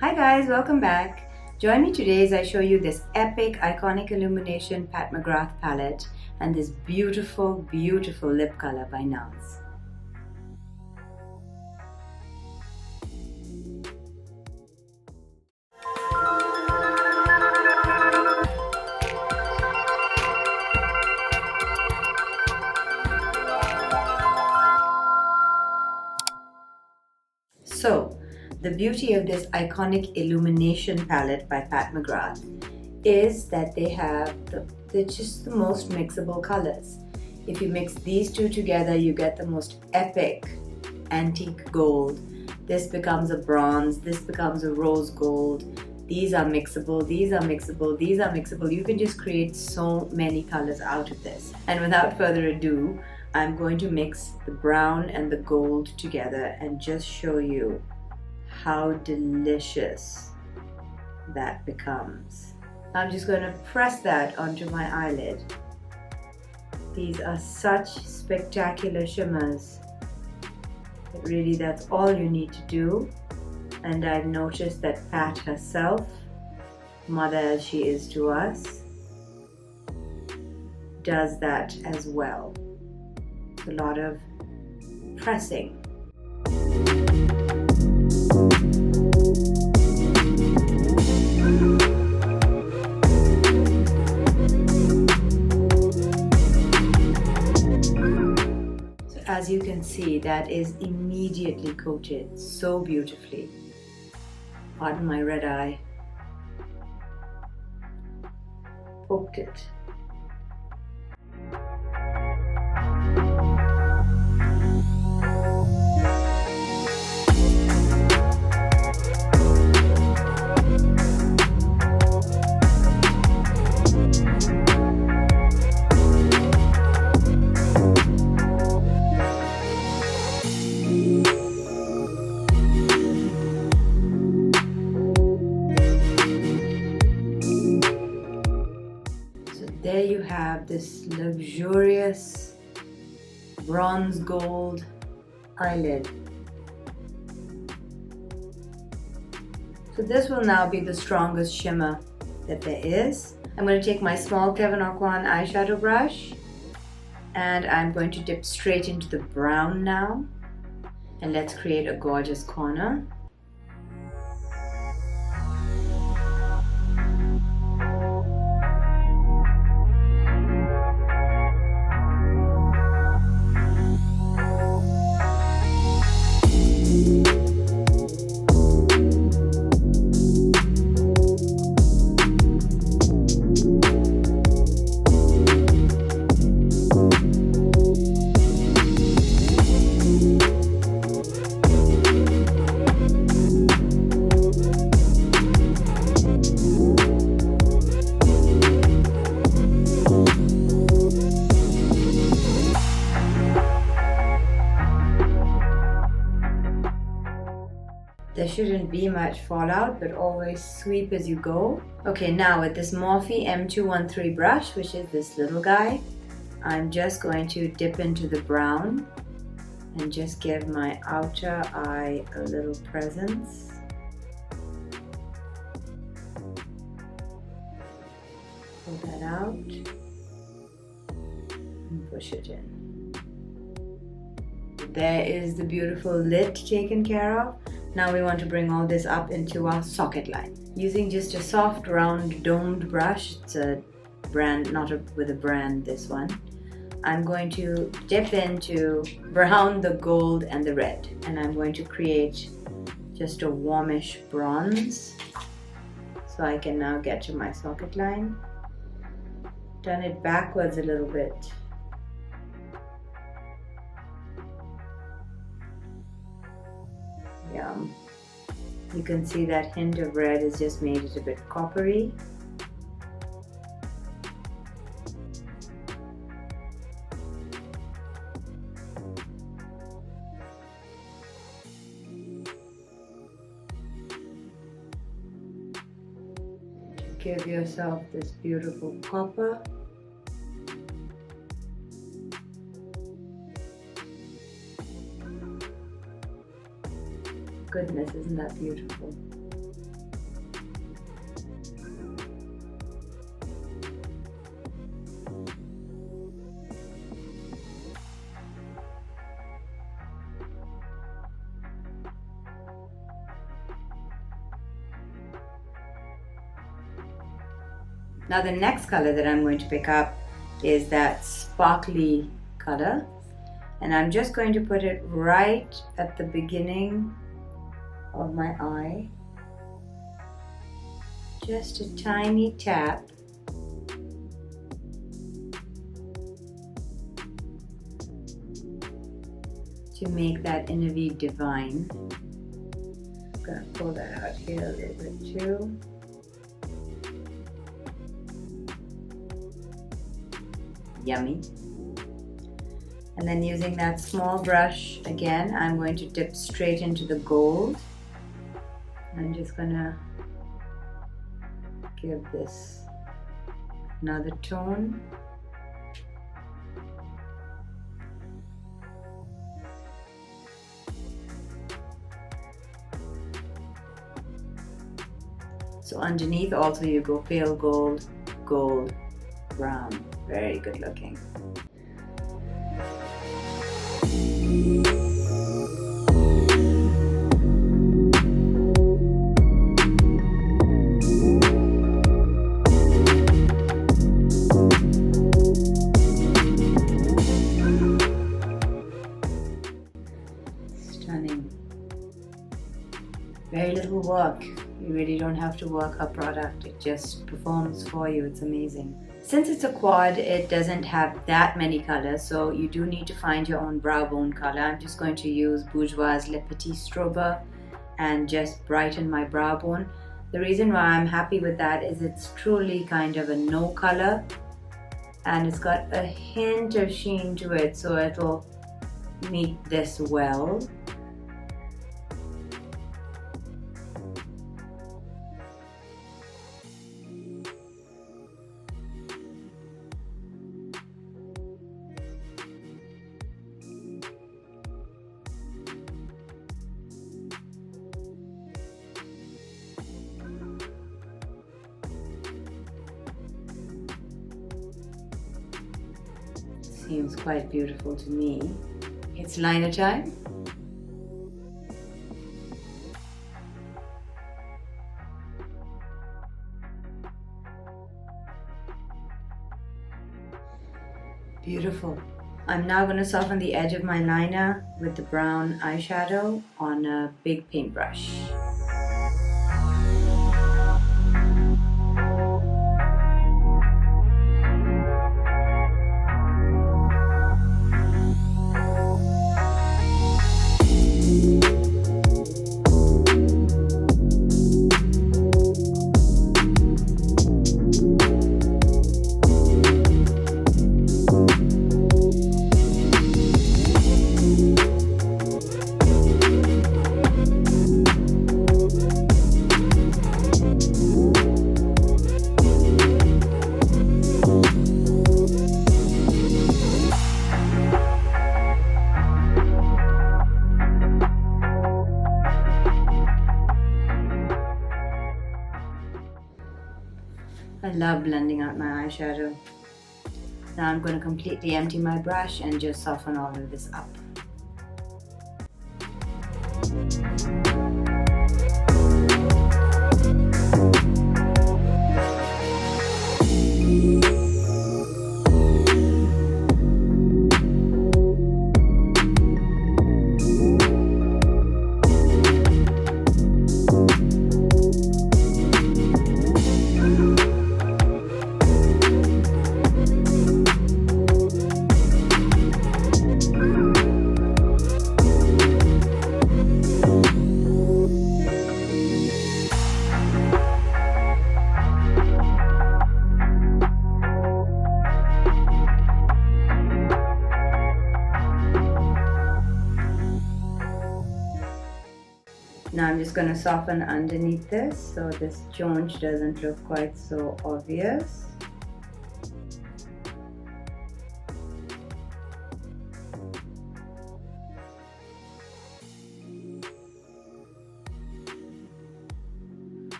Hi guys, welcome back. Join me today as I show you this epic iconic Illumination Pat McGrath palette and this beautiful lip color by Nars. So, the beauty of this iconic Illumination palette by Pat McGrath is that they're just the most mixable colors. If you mix these two together, you get the most epic antique gold. This becomes a bronze, this becomes a rose gold. These are mixable, these are mixable, these are mixable. You can just create so many colors out of this. And without further ado, I'm going to mix the brown and the gold together and just show you how delicious that becomes. I'm just going to press that onto my eyelid. These are such spectacular shimmers. But really, that's all you need to do. And I've noticed that Pat herself, mother as she is to us, does that as well. It's a lot of pressing. As you can see, that is immediately coated so beautifully. Pardon my red eye. Poked it. There you have this luxurious bronze gold eyelid. So this will now be the strongest shimmer that there is. I'm going to take my small Kevin Aucoin eyeshadow brush and I'm going to dip straight into the brown now. And let's create a gorgeous corner. There shouldn't be much fallout, but always sweep as you go. Okay, now with this Morphe M213 brush, which is this little guy, I'm just going to dip into the brown and just give my outer eye a little presence. Pull that out and push it in. There is the beautiful lid taken care of. Now we want to bring all this up into our socket line. Using just a soft, round, domed brush, it's a brand, with a brand, this one. I'm going to dip into brown, the gold, and the red. And I'm going to create just a warmish bronze. So I can now get to my socket line. Turn it backwards a little bit. You can see that hint of red has just made it a bit coppery. Give yourself this beautiful copper. Goodness, isn't that beautiful? Now the next color that I'm going to pick up is that sparkly color, and I'm just going to put it right at the beginning of my eye. Just a tiny tap. To make that inner V divine. I'm gonna pull that out here a little bit too. Yummy. And then using that small brush again, I'm going to dip straight into the gold. I'm just gonna give this another tone. So underneath also you go pale gold, gold, brown. Very good looking. Stunning. Very little work. You really don't have to work a product. It just performs for you. It's amazing. Since it's a quad, it doesn't have that many colors, so you do need to find your own brow bone color. I'm just going to use Bourjois' Le Petit Strober and just brighten my brow bone. The reason why I'm happy with that is it's truly kind of a no color, and it's got a hint of sheen to it, so it'll meet this well. Seems quite beautiful to me. It's liner time. Beautiful. I'm now going to soften the edge of my liner with the brown eyeshadow on a big paintbrush. I love blending out my eyeshadow. Now I'm going to completely empty my brush and just soften all of this up. Now I'm just going to soften underneath this so this joint doesn't look quite so obvious.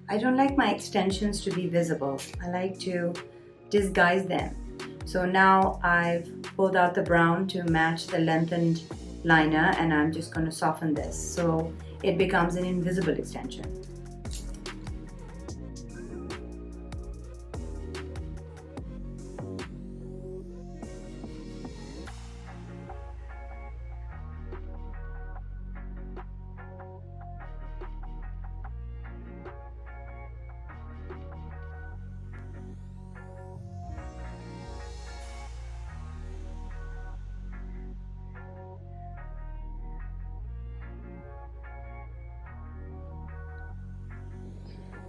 I don't like my extensions to be visible. I like to disguise them. So now I've pulled out the brown to match the lengthened liner, and I'm just going to soften this so it becomes an invisible extension.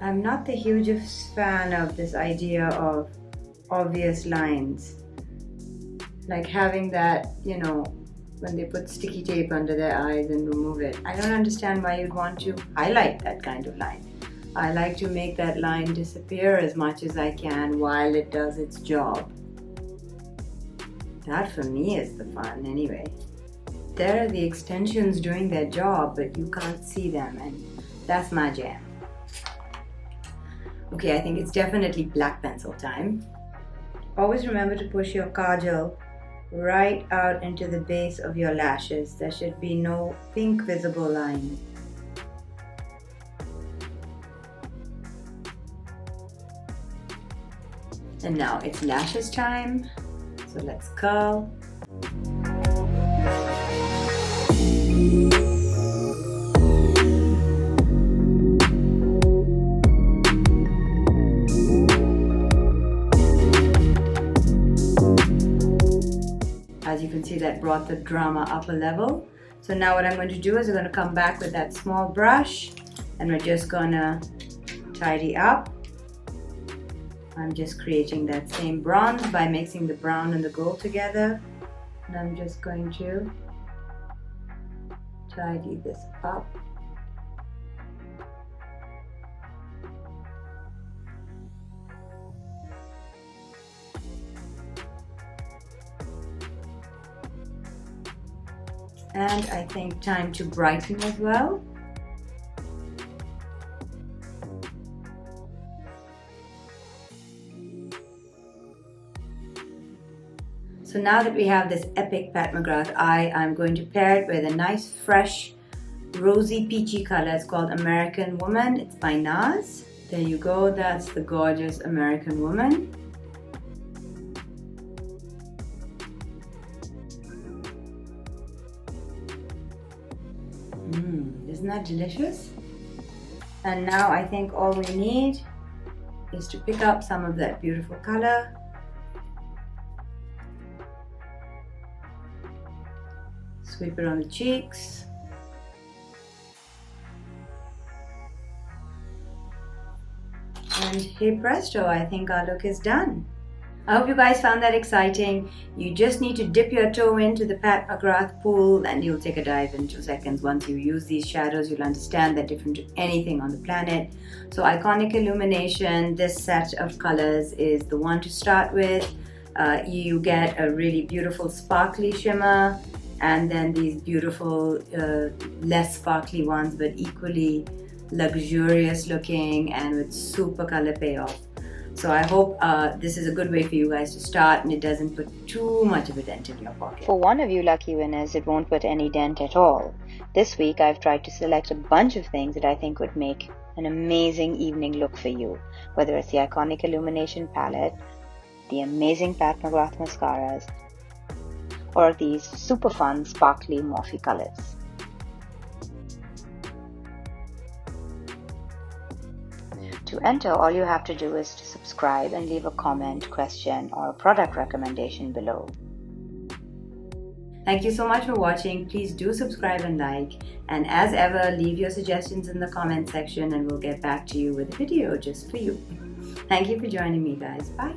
I'm not the hugest fan of this idea of obvious lines. Like having that, you know, when they put sticky tape under their eyes and remove it. I don't understand why you'd want to highlight that kind of line. I like to make that line disappear as much as I can while it does its job. That for me is the fun anyway. There are the extensions doing their job, but you can't see them, and that's my jam. Okay, I think it's definitely black pencil time. Always remember to push your kajal right out into the base of your lashes. There should be no pink visible line. And now it's lashes time, so let's curl. As you can see, that brought the drama up a level. So now what I'm going to do is I'm going to come back with that small brush and we're just going to tidy up. I'm just creating that same bronze by mixing the brown and the gold together. And I'm just going to tidy this up. And I think time to brighten as well. So now that we have this epic Pat McGrath eye, I'm going to pair it with a nice fresh rosy peachy color. It's called American Woman. It's by Nars. There you go, that's the gorgeous American Woman. Isn't that delicious? And now I think all we need is to pick up some of that beautiful color. Sweep it on the cheeks. And hey presto, I think our look is done. I hope you guys found that exciting. You just need to dip your toe into the Pat McGrath pool and you'll take a dive in 2 seconds. Once you use these shadows, you'll understand they're different to anything on the planet. So Iconic Illumination, this set of colors is the one to start with. You get a really beautiful sparkly shimmer and then these beautiful, less sparkly ones, but equally luxurious looking and with super color payoff. So I hope this is a good way for you guys to start and it doesn't put too much of a dent in your pocket. For one of you lucky winners, it won't put any dent at all. This week I've tried to select a bunch of things that I think would make an amazing evening look for you. Whether it's the Iconic Illumination palette, the amazing Pat McGrath mascaras, or these super fun sparkly Morphe colors. To enter, all you have to do is to subscribe and leave a comment, question, or a product recommendation below. Thank you so much for watching. Please do subscribe and like. And as ever, leave your suggestions in the comment section and we'll get back to you with a video just for you. Thank you for joining me, guys. Bye.